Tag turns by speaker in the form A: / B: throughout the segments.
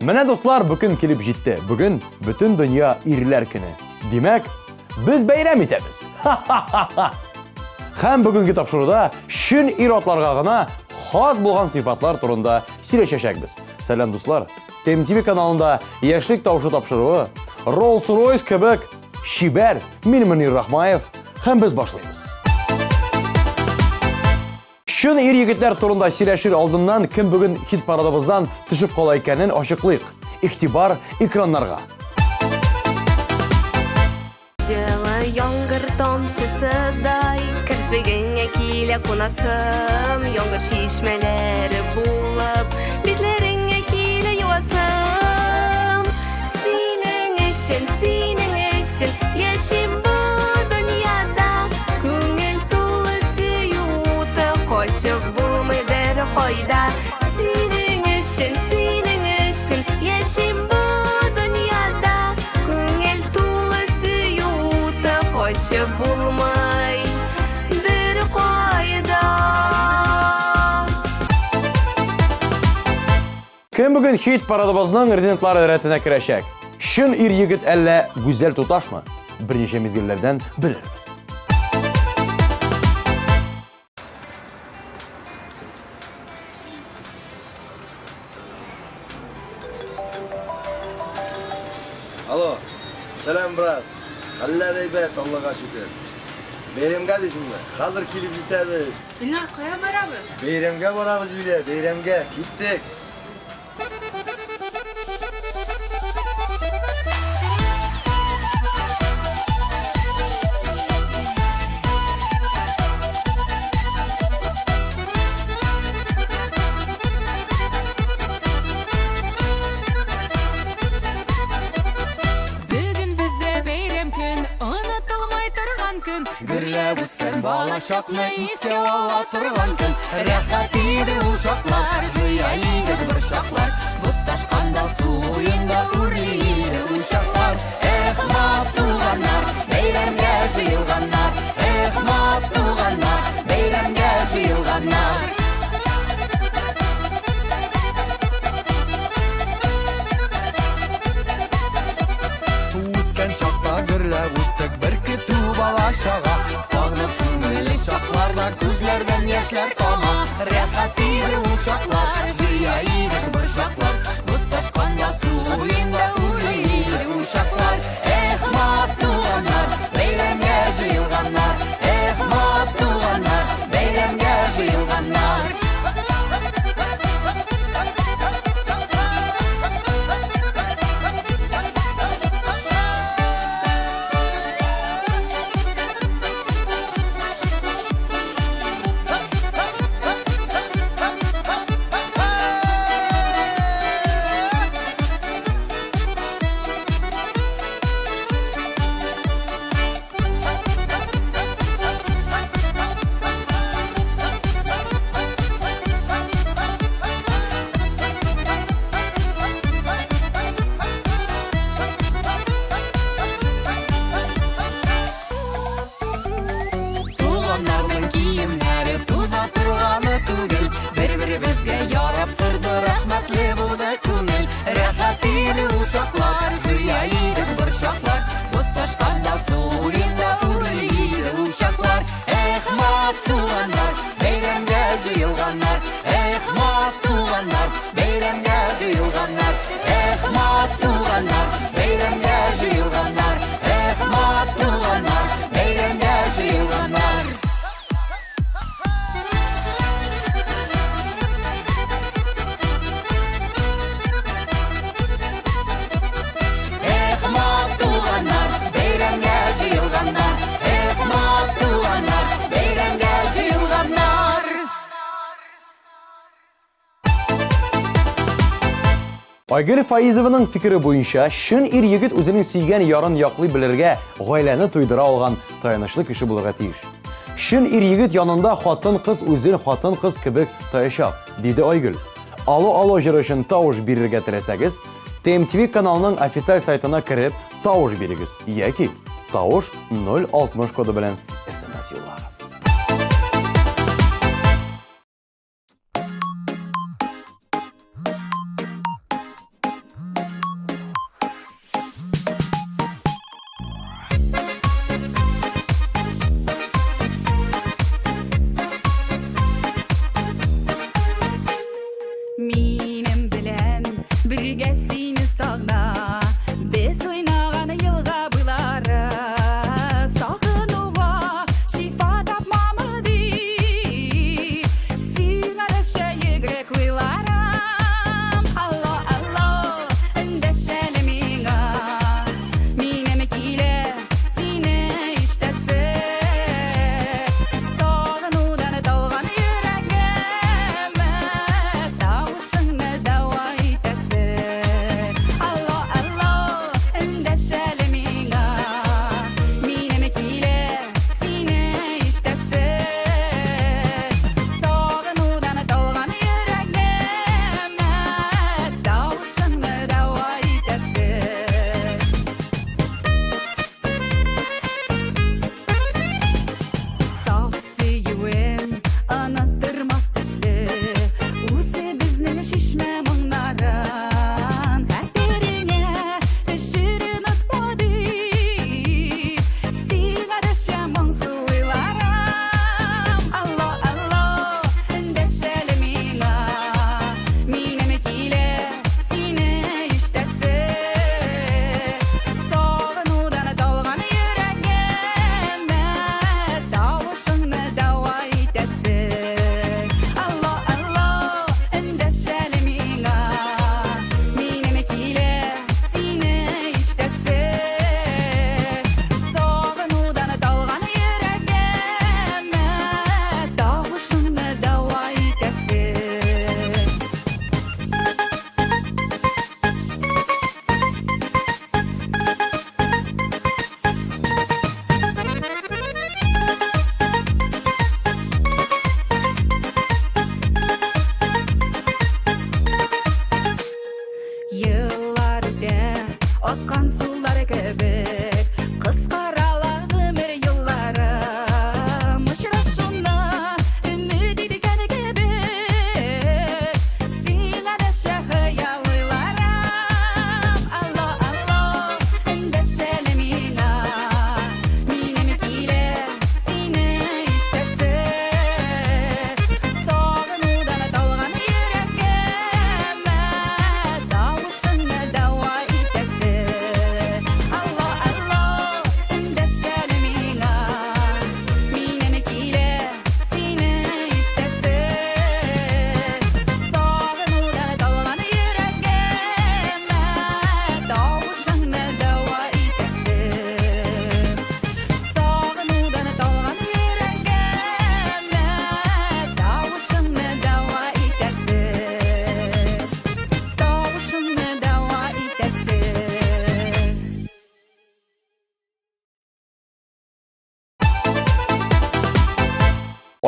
A: Менә дуслар, бүген килеп җитте. Бүген бөтен дөнья ирләр көне. Димәк, без бәйрәм итәбез. Һәм бүгенге тапшыруда шын ир-атларга гына хас булган сыйфатлар турында сөйләшәчәкбез. Сәлам дуслар. TMTV каналында яшьлек тавышы тапшыруы, Rolls-Royce кебек шибәр Мөнир Рахмаев һәм без башлыйбыз. Шын ир-егетләр турында сөйләшер алдыннан кем бүген хит парадыбыздан төшеп кала икәнен ачыклыйк. Игътибар экраннарга.
B: Жылы яңгыр тамчысыдай, кірпігіңе килә кунасым, яңгыр шишмәләре булып, битләреңә килә юасым. Синең өчен яшим бу дөньяда, күңел тулы сөюте, качып булмый бер кайда. Синең өчен яшим бу дөньяда, күңел тулы сөюте, качып булмый бер кайда.
A: Кем бүген хит парадыбызның резидентлары рәтенә керәчәк? Шын ир-егет әллә гүзәл туташмы? Берничә мизгелләрдән белербез.
C: Alo, selam brат. Haller heybet, Allah'a şükür. Beyramga desinmi? Hazır kelib yetamiz.
D: Bilnar, qaya boramiz?
C: Beyramga boramiz bile, beyramga. Ketdik.
E: Гүрләп үскән бала чакны искә ала торган көн. Рәхәт иде ул чаклар, җыя идек бер чаклар. Бусташканда суенда үрли иде ул чаклар. Эх, матуганнар, бәйрәмгә җыелганнар. Эх, матуганнар, бәйрәмгә җыелганнар. Үскән чакта гөрләп үстек бер көтү бала чага. Сагынып күңеле чакларда күзләрдән яшьләр тама. Рәхәт иде ул чаклар, җыя идек бер чаклар. Бусташканда суенда үрли иде ул чаклар. Эх, матуганнар, бәйрәмгә җыелганнар. Эх, матуганнар, бәйрәмгә җыелганнар. Туганнарның киемнәре туза торганы түгел. Бер-беребезгә ярап торды, рәхмәтле булды күңел. Рәхәт иде ул чаклар, җыя идек бер чаклар. Бусташканда суенда үрли иде ул чаклар. Эх, матуганнар, бәйрәмгә җыелганнар. Эх, матуганнар, бәйрәмгә җыелганнар. Эх, матуганнар, бәйрәмгә җыелганнар. Эх, матуганнар, бәйрәмгә җыелганнар. Эх, матуганнар, бәйрәмгә җыелганнар. Эх, матуганнар, бәйрәмгә җыелганнар.
A: Айгөл Фаизованың фикере буенча, шын ир-егет үзенең сөйгән ярын яклый белергә, гаиләне туйдыра алган таянычлы кеше булырга тиеш. Шын ир-егет янында хатын-кыз үзен хатын-кыз кебек таячак, диде Айгөл. Алло җыры өчен тавыш бирергә теләсәгез, TMTV каналының официаль сайтына кереп, тавыш бирегез. Яки тавыш 060 коды белән SMS юллагыз.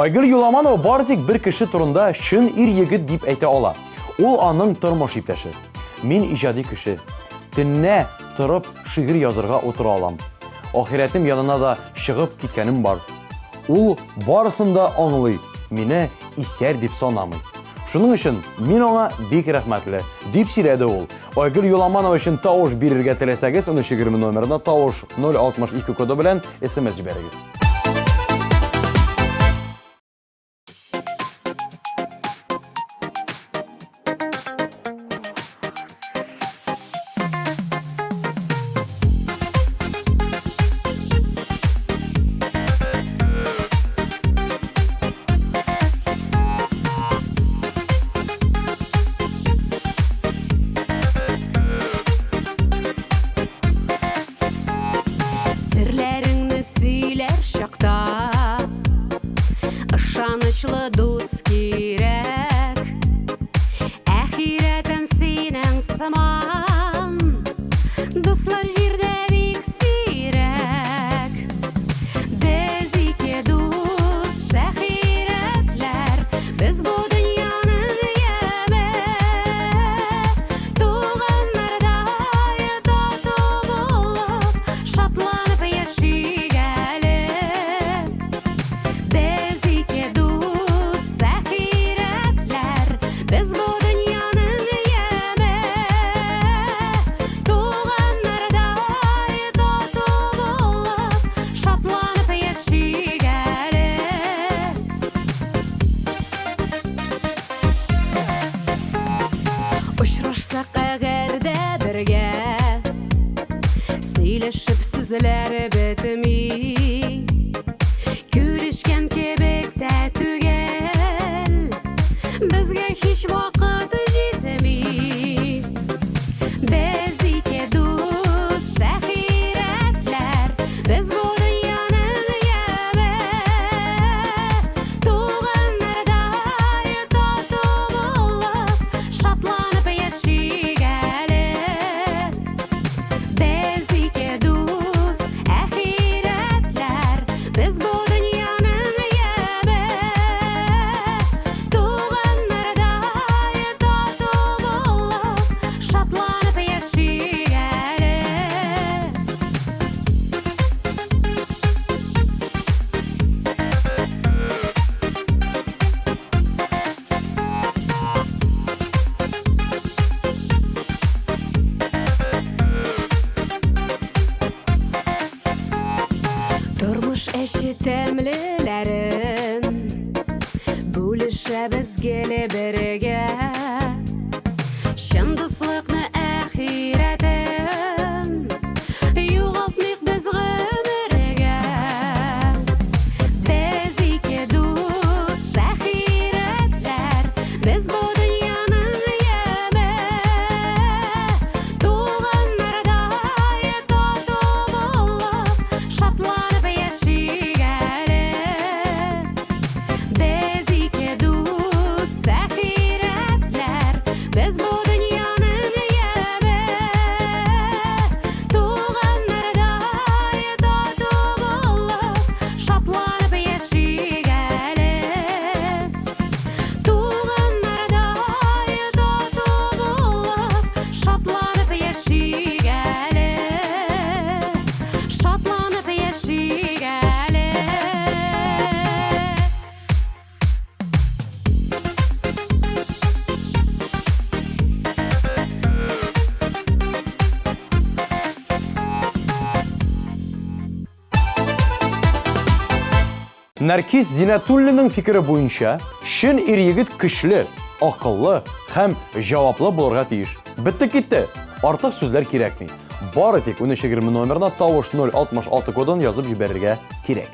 A: Aygül Yulamanova bari tek bir kişi turunda şın ir yigit deyip ayta ola. Ol anın tırmoş iptaşı. Min ijadi kişi. Tünne tırıp şiir yazırga otura alam. Ahiretim yanına da шығып kitkenim var. Ol barısında anılay. Mine iser dip sanamay. Şunun için min ona bek rahmetli. Dip sirede ol. Aygül Yulamanova için taoş birirge telesegiz. Onun şiirimi numarına taoş 062 kodu bilen SMS jiberigiz.
B: Sirlerini söyler şakta, ışanışlı dost gerek. Ahiretim senin saman, dostlar jirde bek sirek. Biz iki dost ahiretler, biz bu dünyanın yeme. Doğanlarda tatlı bulup, şatlanıp yaşayalım. Biz iki dost ahiretler, biz bu dünyanın yeme. Doğanlarda tatlı bulup, şatlanıp yaşayalım. Uçrashsak agarda birga, söyleshib so'zlar bitmay, ko'rishgan kebekda tugal, bizga hech vaqt yetmay. Biz iki do'st ahiretlar, biz bu dunyoning yami. Tug'anlarda tatlı bo'lib, shodlanib yashaygalim. Biz iki do'st ahiretlar, biz bu dunyoning yami. Tug'anlarda tatlı bo'lib, shodlanib yashaygalim. Turmush eshi temlilarin, bo'lishib bizga birga. Shin do'stlikni ahiratim, yo'qotmayq biz g'umriga. Biz iki do'st ahiretlar, biz bu dunyoning yami. Tug'anlarda tatlı bo'lib, shodlanib yashaygalim. Biz iki do'st ahiretlar, biz bu dunyoning yami. Tug'anlarda tatlı bo'lib, shodlanib yashaygalim. Tug'anlarda tatlı bo'lib, shodlanib yashaygalim. Shodlanib yashaygalim.
A: Narkis Zinatullin'in fikri boyunca şın ir yigit kışlı, akıllı hem cevaplı bulurga tiyiş. Bitti gitti. Artık sözler kerakmi. Bari tek 1320 numarına tavuş 066 kodunu yazıp jiberirge kerek.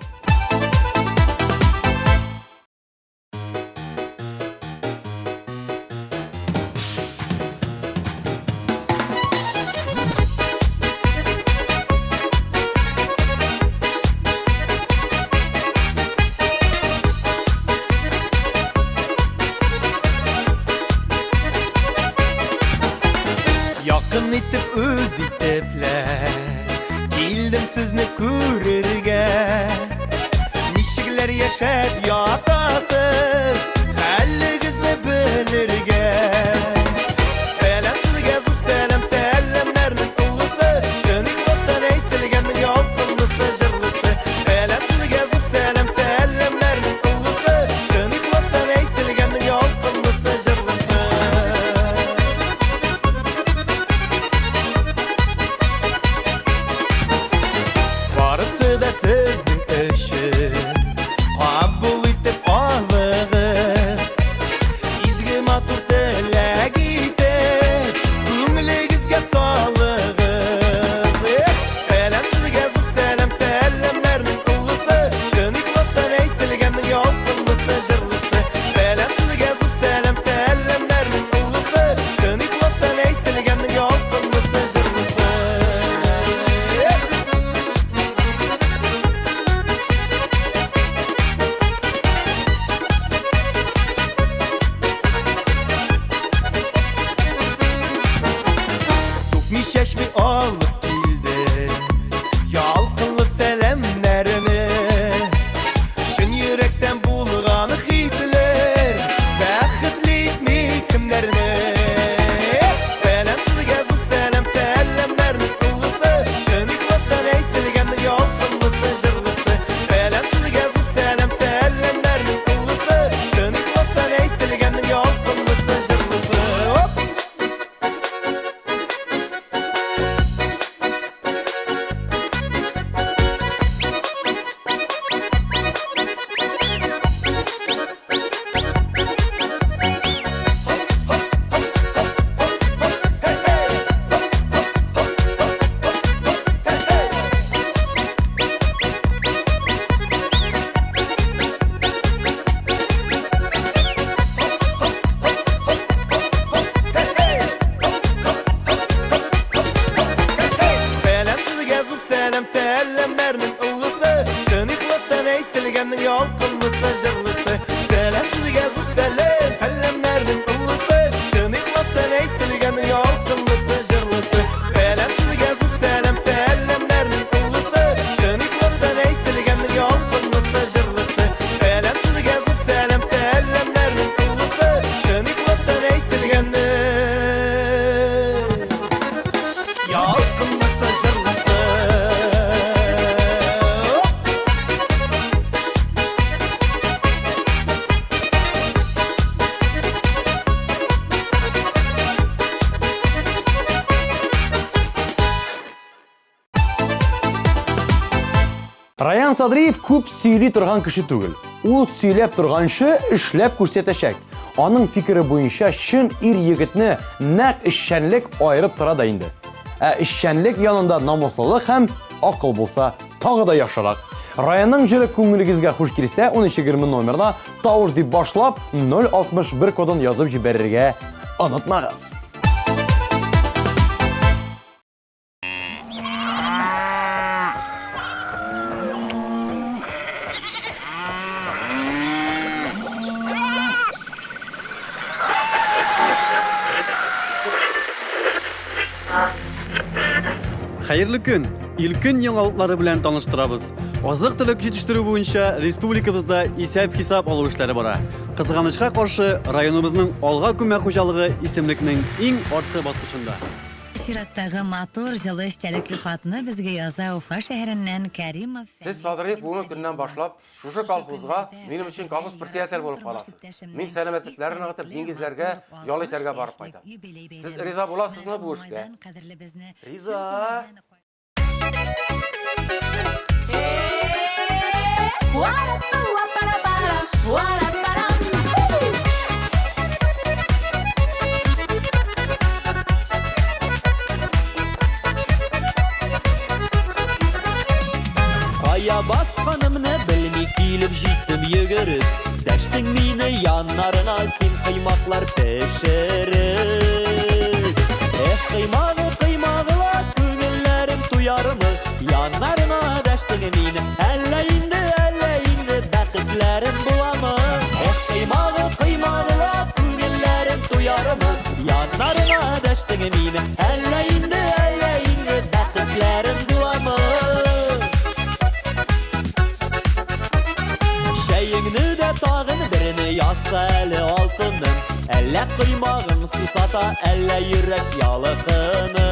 E: Yakın itip öz itipler, keldim sizni ko'rarga. Nishiklar yashab yotar
D: siz Halligizni bilirgen Selam sizge zor selam selamlarning ulg'isi Shining dostdan aytilgan yolqinlisi jirlisi Selam sizge zor selam selamlarning ulg'isi Shining dostdan aytilgan yolqinlisi jirlisi Barisi da sizning ishi Qabul etib oling'iz Izgi matur tilak etib Ko'ngligizga solig'iz Selam sizga zo'r selam selamlarning ulg'isi Shining dostdan aytilgan yolqinlisi jirlisi Selam sizga zo'r selam selamlarning ulg'isi Shining dostdan aytilgan yolqinlisi jirlisi Şeşmi alıp bildi Yalqınlı selamlarını Şın yürekten bulğanı hisler Bəxtli mi kimlerini Selam sizge zor selam selamlarning ulg'isi Shining dostdan aytilgan yolqinlisi jirlisi Selam sizge zor selam selamlarning ulg'isi Shining dostdan aytilgan yolqinlisi jirlisi Hop! Selam sizge zor selam selamlarning ulg'isi Shining dostdan aytilgan yolqinlisi jirlisi Selam sizge zor selam selamlarning ulg'isi Shining dostdan aytilgan yolqinlisi jirlisi Selam sizge zor selam selamlarning ulg'isi Shining dostdan aytilgan yolqinlisi jirlisi Selam sizge zor selam selamlarning ulg'isi Shining dostdan aytilgan yolqinlisi jirlisi
A: Rayan Sadriyev ko'p suyli turgan kishi tugul. U suylab turgancha ishlab ko'rsatacak. Onun fikri bo'yicha shin yigitni naq ishchanlik ayirib turadi endi. Ishchanlik yanında namuslılık ham aql bo'lsa tag'ı da yaxshiroq. Rayanning jili ko'ngilingizga xush kelsa, 1320 nomerda tovush deb boshlab 061 kodini yozib jiberirga unutmag'iz.
F: Hayırlı gün. İlkin yanılgıları bilen tanıştırabız. Azık tülük yetiştiriu boyunca respublikamızda isap-kisap alу işleri bara. Kızganışka karşı rayonumuzun Alga Kömek Hocalığı isimlikinin en orta basqıçında.
G: Şiratdagi motor жылы işçilikli xatını bizga yoza Ufa şehrinden Karimov.
H: Siz Sadriyev bugun günden başlap şuşu kolxozga benim için kolxoz proprietor bo'lib qolasiz. Men salomatliklarini ag'itib dengizlarga, yo'l etarga borib qaytaman. Siz rizo bo'lasizmi bu ishga? Rizo.
I: Aya basqanımni bilmey kelib jetdim yugurib Dashting meni yanlarına sen qiymoqlar pishirib Qiymog'i qiymog'ilab ko'ngillarim tuyarmi Yanlarına dashting meni alla endi baxtlarim bo'lami Qiymog'i qiymog'ilab ko'ngillarim tuyarmi Yanlarına dashting meni alla endi baxtlarim bo'lami Şeyini de tağını bir Киемнәрне яса әле алтыным, әллә кыймагың сусата, әллә йөрәк ялыкыны.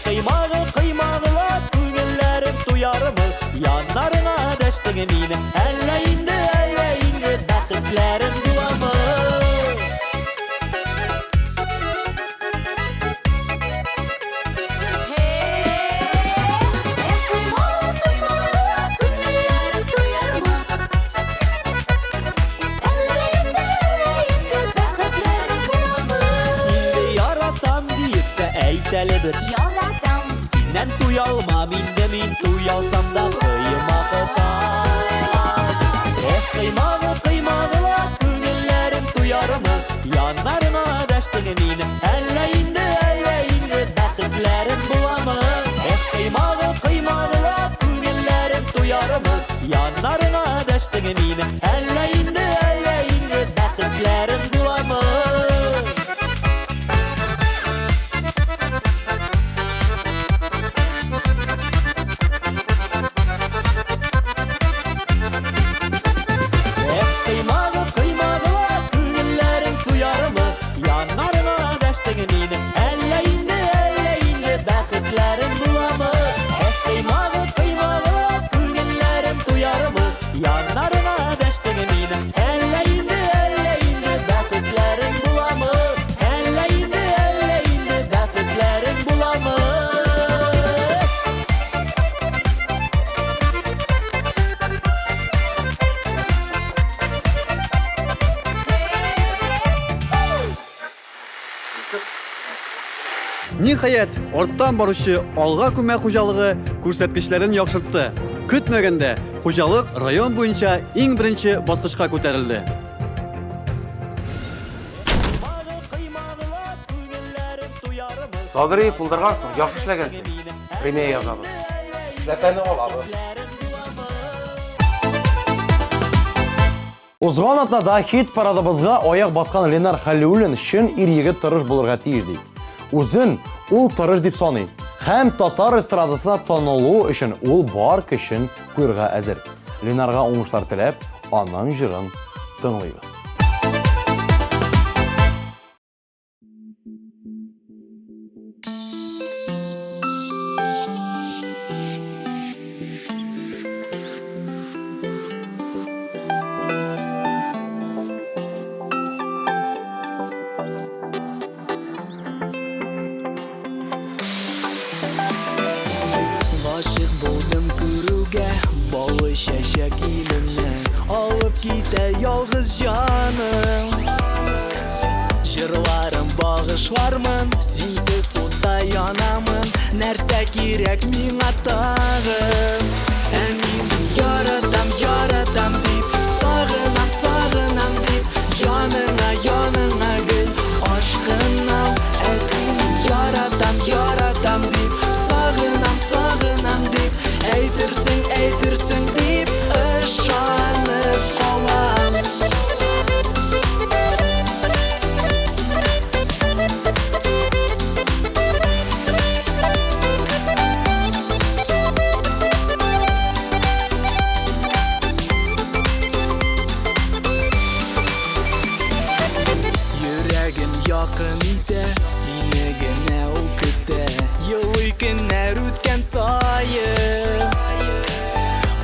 I: Кыймагы, кыймагылап, күңелләрем туярмы, яннарына дәштең мине, әллә инде бәхетләрем буламы? Әйтәле бер
B: Яратам
I: синнән туялмам инде мин, туялсам да кыймакытам. Кыймагы, кыймагылап, күңелләрем туярмы, яннарына дәштең мине, әллә инде бәхетләрем буламы? Кыймагы, кыймагылап, күңелләрем туярмы, яннарына дәштең мине, әллә инде бәхетләрем буламы?
F: Ниһаять, орттан баручы алга күмәк хуҗалыгы күрсәткечләрен яхшыртты. Көтмәгәндә, хуҗалык район буенча иң беренче баскычка күтәрелде.
H: Садырый пулдыргансың, яхшы эшләгәнсең. Премия язабыз. Ләпәне алабыз.
A: Узган атнада хит парадыбызга аяк баскан Ленар Халиуллин чын ир-егет тырыш булырга тиеш ди. Үзен ул тырыш дип саный. Һәм татар эстрадасына танылу өчен ул бар көчен куярга әзер. Ленарга уңышлар теләп, аның җырын тыңлыйбыз.
I: Гашык булдым күрүгә, балы чәчәк иленнән, алып китә ялгыз җаным. Җырларым багышлармын, синсез утта янамын, нәрсә кирәк миңа тагын? Ә мин яратам, яратам дип, сагынам, сагынам дип, яныңа, яныңа гел ашкынам. Ә син яратам, яратам дип, сагынам, сагынам дип, әйтерсең, әйтерсең дип, ышанып калам. Йөрәгем якын итә, сине генә ул көтә. Елый көннәр үткән саен,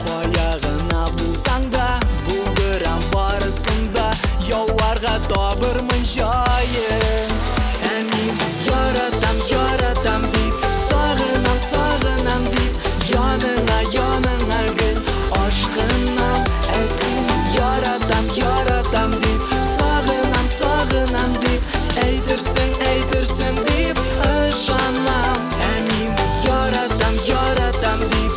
I: кая гына булсаң да, булдырам барысын да, яуларга табырмын җаен. Ә мин яратам, яратам дип, сагынам, сагынам дип, яныңа, яныңа гел ашкынам. Ә син яратам, яратам дип, сагынам, сагынам дип, әйтерсең, әйтерсең дип, ышанам. Ә мин яратам, яратам дип,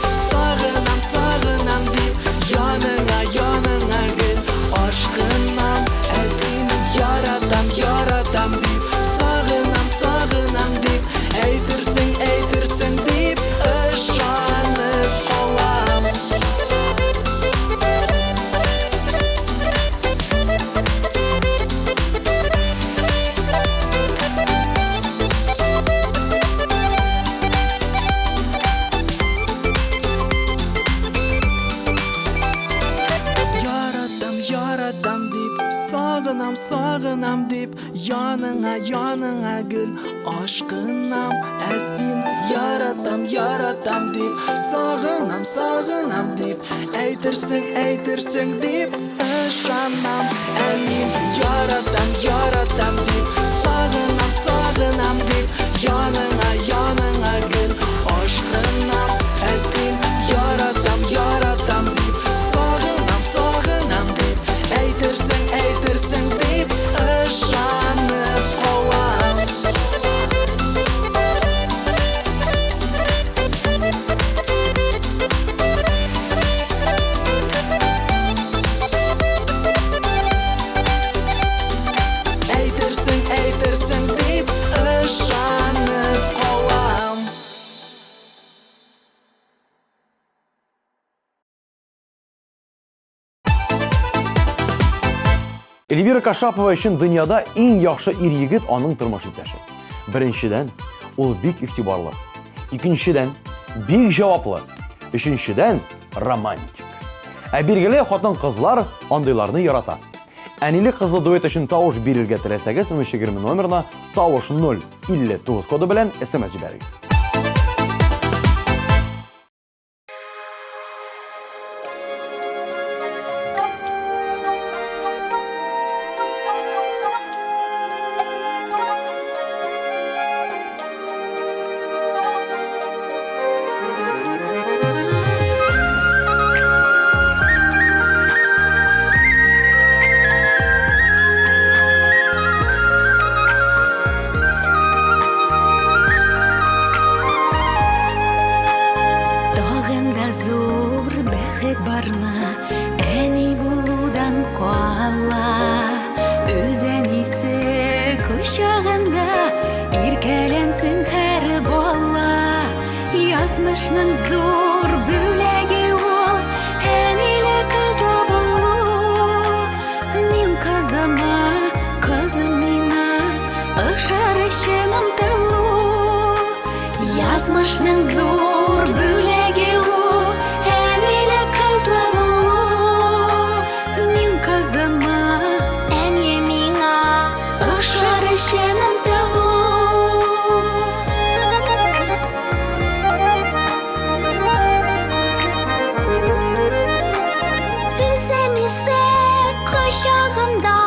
D: Yaradam dip, sağınam dip, yanına gül, aşkınam esin. Yaradam dip, sağınam dip, eytirsin dip, ışanam emin. Yaradam dip, sağınam dip, yanına gül, aşkınam esin. Yaradam dip, sağınam dip, eytirsin dip, ışanıp kovam. Eytirsin dip, ışanıp kovam.
A: Elvira Kashapova için dünyada en yaxşı ir-yigit onun turmuş iптәше. Birinчидән, ул бик игътибарлы. Икенчедән, бик җаваплы. Өченчедән, романтик. Билгеле, хатын-кызлар андыйларны ярата. Әниле кызлы дуэт өчен тавыш бирергә теләсәгез, 20 номерына тавыш 059 коды белән SMS җибәрегез.
B: Тагында зур бәхет бармы, әни булудан кала. Үз әнисе кочагында иркәләнсен һәр бала. Язмышның зур бүләге ул, әниле кызлы булу. Мин кызыма, кызым миңа, ышар өчен омтылу. Язмышның зур бүләге ул, әниле кызлы булу. Мин кызыма, әни миңа, ышар өчен омтылу. Үз әнисе кочагында,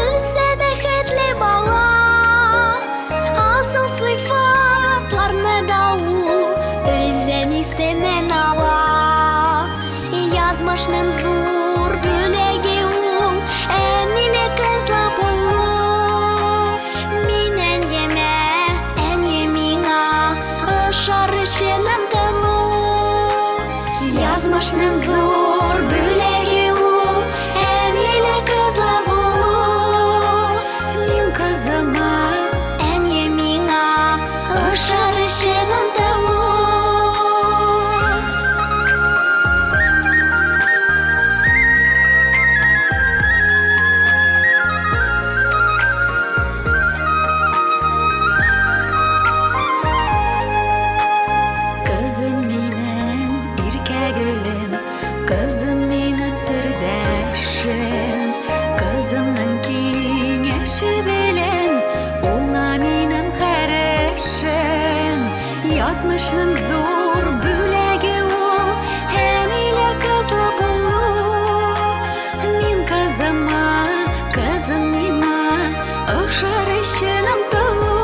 B: үзе бәхетле бала. Асыл сыйфатларны да ул үз әнисеннән ала. Язмышның зур бүләге ул, әниле кызлы булу. Мин әниемә, әни миңа, ышар өчен омтылу. Язмышның зур бүләге ул, әниле кызлы булу. Мин кызыма, әни миңа, ышар өчен омтылу. Кызым минем, иркәгелем, кызым минем сердәшем. Кызымның киңәше белән, уңа минем хәрешем. Язмышның зур бүләге ул, әниле кызлы булу. Мин кызыма, кызым миңа, ышар өчен омтылу.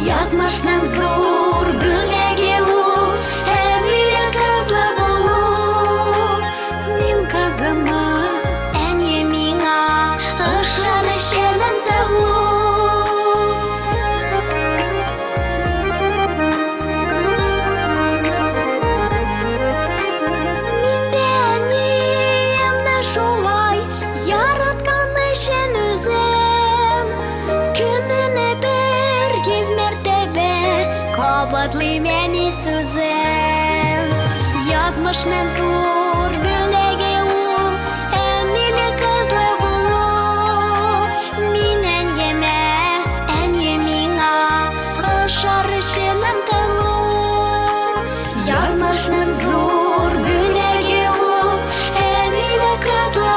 B: Язмышның зур бүләге ул, әниле кызлы булу. Мин кызыма, әни миңа, ышар өчен омтылу. Миндә әниемне шулай яраткан өчен үзем. Көненә бер йөз мәртәбә кабатлыйм әни сүзен. Язмышның зур бүләге ул, әниле кызлы булу. Мин әниемә, әни миңа, ышар өчен омтылу. Язмышның зур бүләге ул, әниле кызлы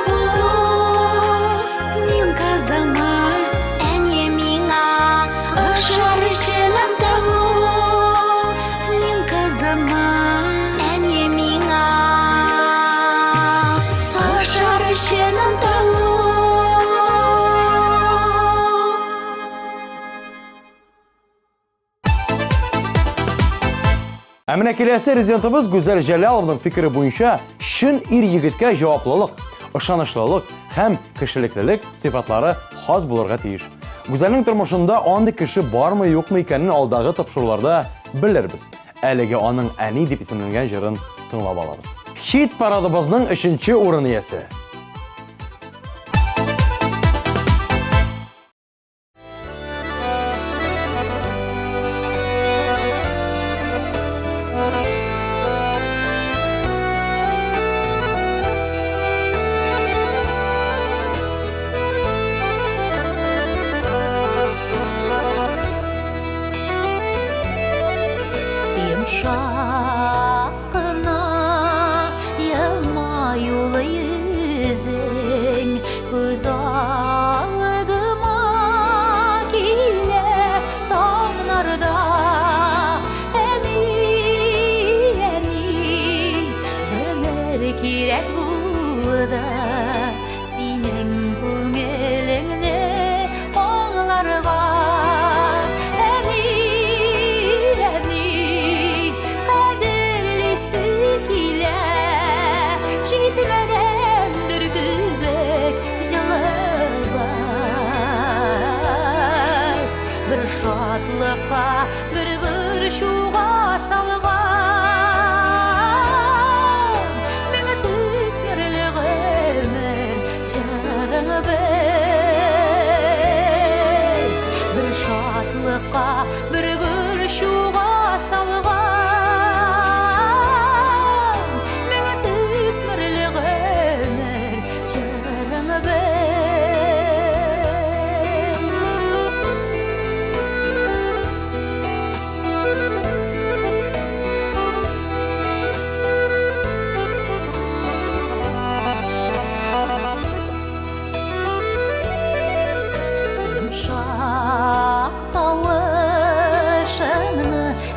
A: Әмінә келесі резидентimiz Güzel Cəlalovның fikri буенча шын ир егеткә җаваплылык, ышанычлылык һәм кешелеклелек сыйфатлары хас булырга тиеш. Güzelнең тормышында андый кеше бармы юкмы икәнен алдагы тапшыруларда белербез. Әлеге аның әни дип исемләнгән җырын тыңлап алабыз. Хит парадыбызның 3нче урын иясе.
B: Yumuşak kına yılma yolu yüzün göz aldıma kile dağlarda emi ömer kirek burada senin көңеліңде оңлар var Жетмегендір күбек жылыбыз Бір шатлыққа, бір шуға салған Меңі төсмірлік өмір жарың біз Бір шатлыққа, бір шуға салған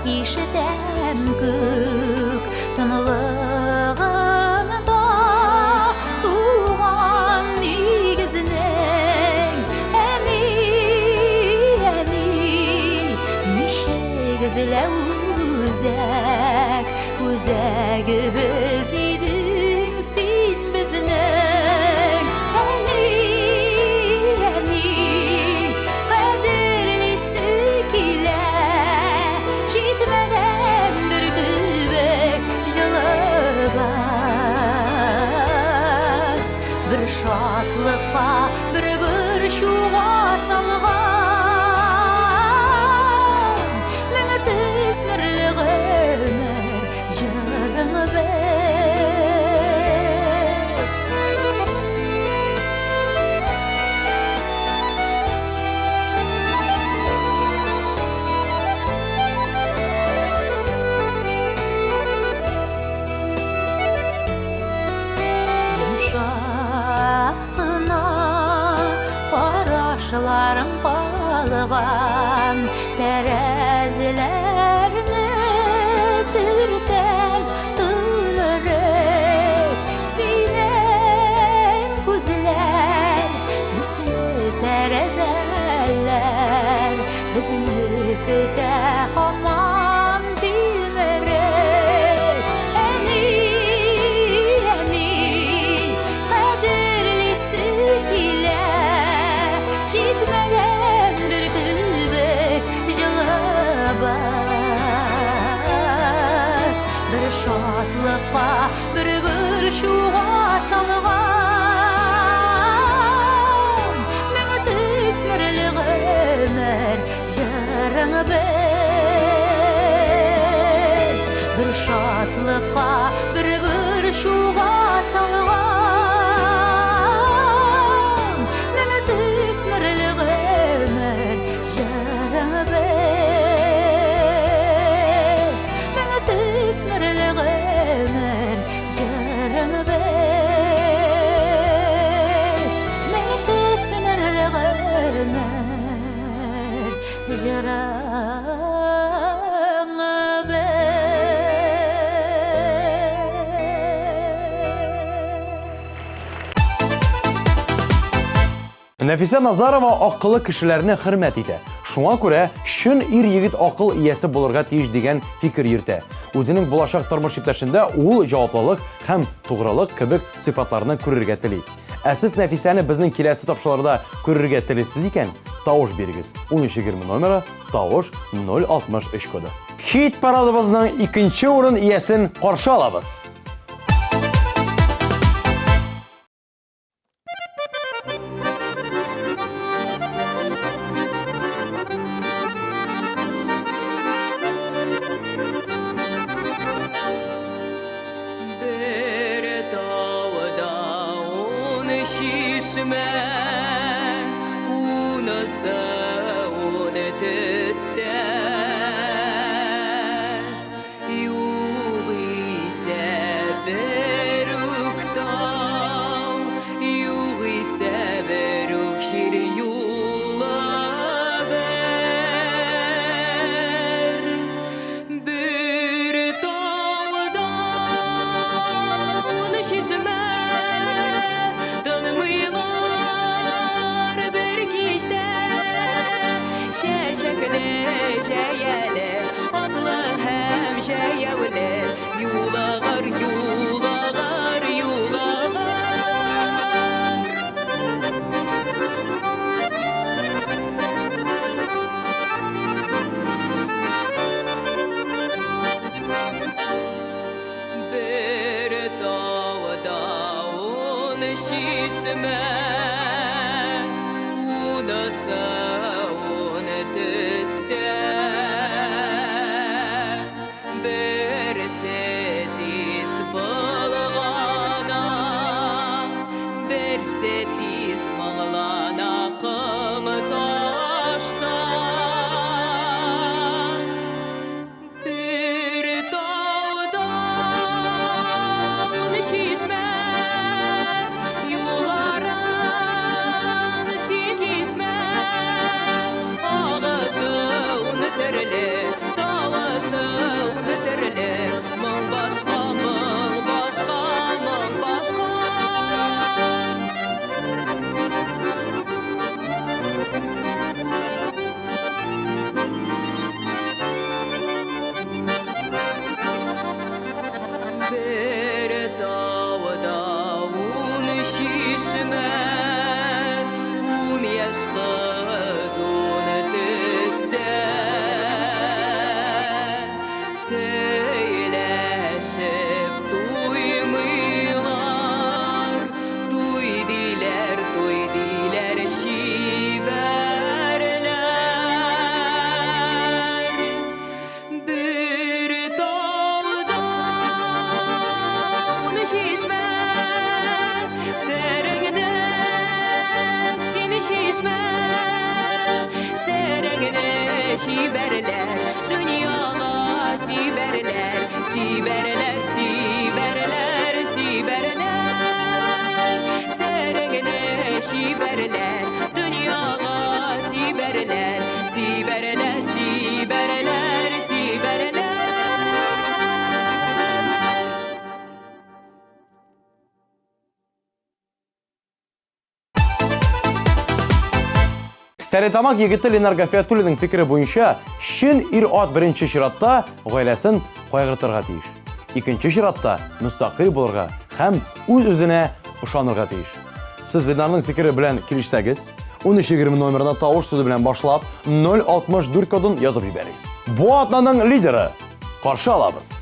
B: ишетем күк тынлығында туған негізінен әни нешегізілі өзәгі біз едің сен біздің әни қадірлесі келе Жетмегендір күбек жылыбыз Бір шатлыққа, бір шуға салған Меңі төсмірлік өмір жарың біз Yumşaqına qarашыларың қалған Тәрәзілеріні сүртем түліріп Сенен көзілер, түсі тәрәзәлер Бізіні күті хаман білміріп Жетмегендір күбек жылыбыз Бір шатлыққа, бір шуға салған Меңі төсмірлік өмір жарың біз Бір шатлыққа, бір шуға салған Төсмірлік өмір жарың біз Меңі төсмірлік өмір жарың біз Меңі төсмірлік өмір жарың
A: Нәфисә Назарова акыллы кешеләрне хөрмәт итә. Шуңа күрә шын ир егет акыл иясе булырга тиеш дигән фикер йөртә. Үзенең булачак тормыш иптәшендә ул җаваплылык һәм тугрылык кебек сыйфатларны күрергә тели. Ә сез Нәфисәне безнең киләсе тапшыруларда күрергә телисез икән, тавыш бирегез. 1320 номеры, тавыш 063 коды. Хит парадыбызның 2нче урын иясен каршы алабыз. Стәретамак егеті Ленар Гафиятуллинның фикере буенча, шын ир ат беренче чиратта гаиләсен кайгыртырга тиеш. Икенче чиратта мустақил булырга һәм үз-үзенә ышанырга тиеш. Сез Ленарның фикере белән килешсәгез, 1320 номерына тавыш сүзе белән башлап 064 кодын язып җибәрегез. Бу атнаның лидеры каршы алабыз.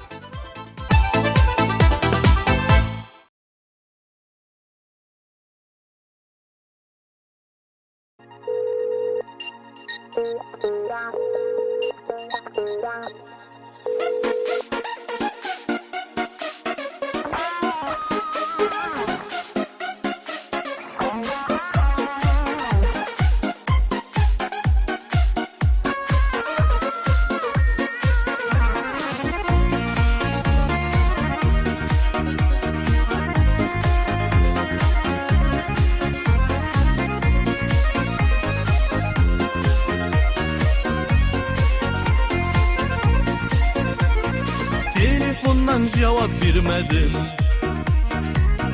J: Telefondan cevap vermedin,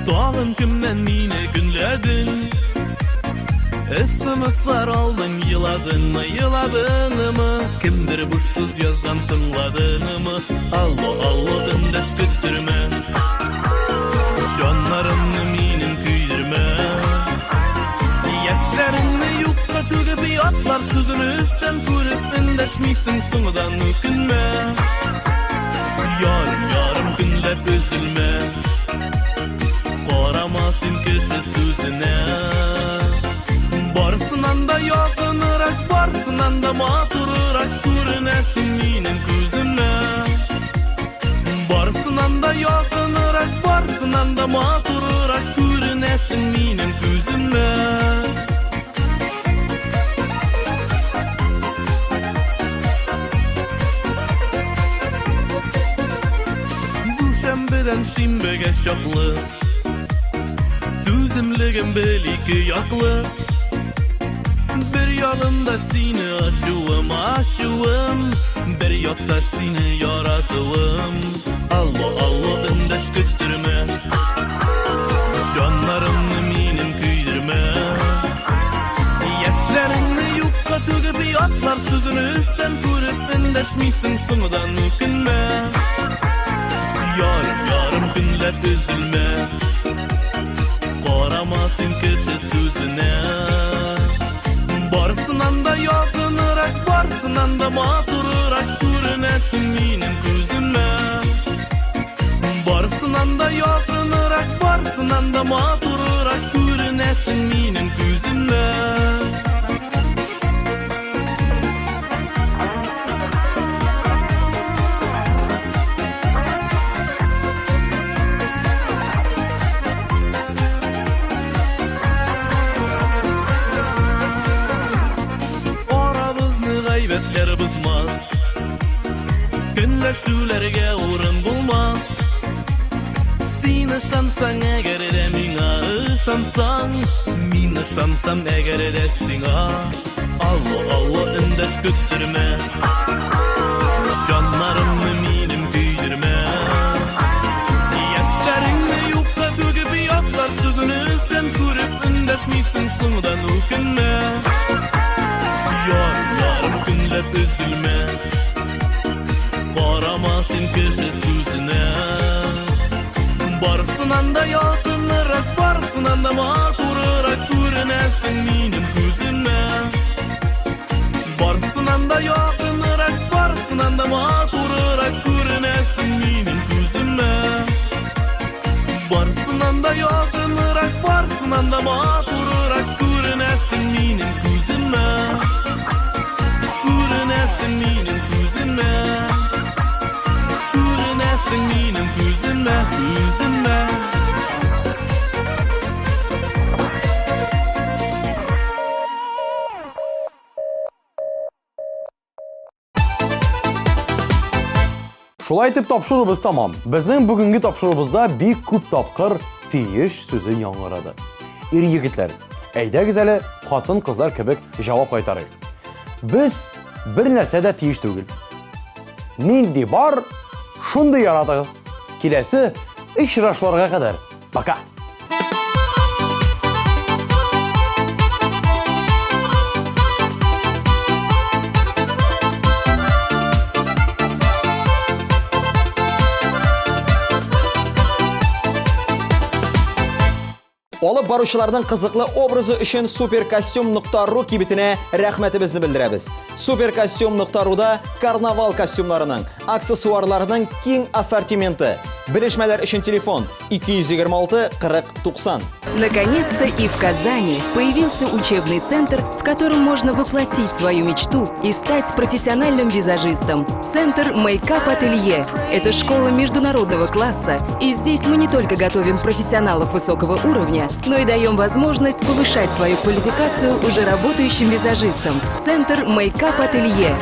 J: Dağın kimden mine günledin. SMS'lar aldın yıladın mı? Kimdir buşsuz yazgan tınladın mı? Allo dindeş küttürme. Şanlarımны minin küydürme. Yaşlarını yukka tügüp yatlar sözünü üstten körüp indeşmiysin sonudan mükünme. Yarım günlep üzülme. Qoramasın kişi sözüne. Barsınan da yakınırak, barsınan da matururak görünesin minin közüme. Barsınan da yakınırak, barsınan da matururak görünesin minin közüme. Düşembeden şimbege şaklı, tüzümligim belki yaklı. Bir yanımda seni aşığım, bir yotta seni yaratığım. Allo dindeş küttürme. Şanlarımны minin küydürme. Yaşlarını yukka tügüp yatlar sözünü üstten körüp indeşmiysin sonudan mükünme. Yarım günlep üzülme. Qoramasın kişi sözüne. Barsınan da yakınırak, barsınan da matururak görünesin minin közüme. Barsınan da yakınırak, barsınan da matururak görünesin minin közüme. Gaybetler bızmaz, günleşülerge uğrun bulmaz. Sen ışansan eğer de mina ışansan, min ışansam eğer de sina. Allo indeş küttürme. Şanlarımны minim küydürme. Yaşlarını yukka tügüp yatlar sözünü üstten körüp indeşmiysin sonudan ökünme. Yarım günlep üzülme. Qoramasın kişi sözüne. Barsınan da yakınırak, barsınan da matururak görünesin minin közüme. Barsınan da yakınırak, barsınan da matururak görünesin minin közüme. Barsınan da yakınırak, barsınan da matururak görünesin minin közüme. Görünesin minin közüme. Görünesin minin közüme, közüme.
A: Şulay etip tapşırığımız tamam. Bizning bugungi tapşırığımızda bir küp tapqır tiyiş sözü yangıradı. İri yigitler, eydegiz hele xotin qizlar kebek javob qaytaraylik. Biz bir narsada tiyish tugul. Nindi bar, shunday yaratamiz. Kelasi uchrashuvlarga qadar. Пока.
K: Olib baruşlarning qiziqli obrazi uchun superkostyum.ru kibitine rahmatimizni bildiramiz. Superkostyum.ru'da karnaval kostyumlarining, aksessuarlarining keng assortimenti. Bilishmalar uchun telefon 226 40 90.
L: Наконец-то и в Казани появился учебный центр, в котором можно воплотить свою мечту и стать профессиональным визажистом. Центр Мейкап Ателье. Это школа международного класса, и здесь мы не только готовим профессионалов высокого уровня, но и даем возможность повышать свою квалификацию уже работающим визажистам. Центр Мейкап Ателье.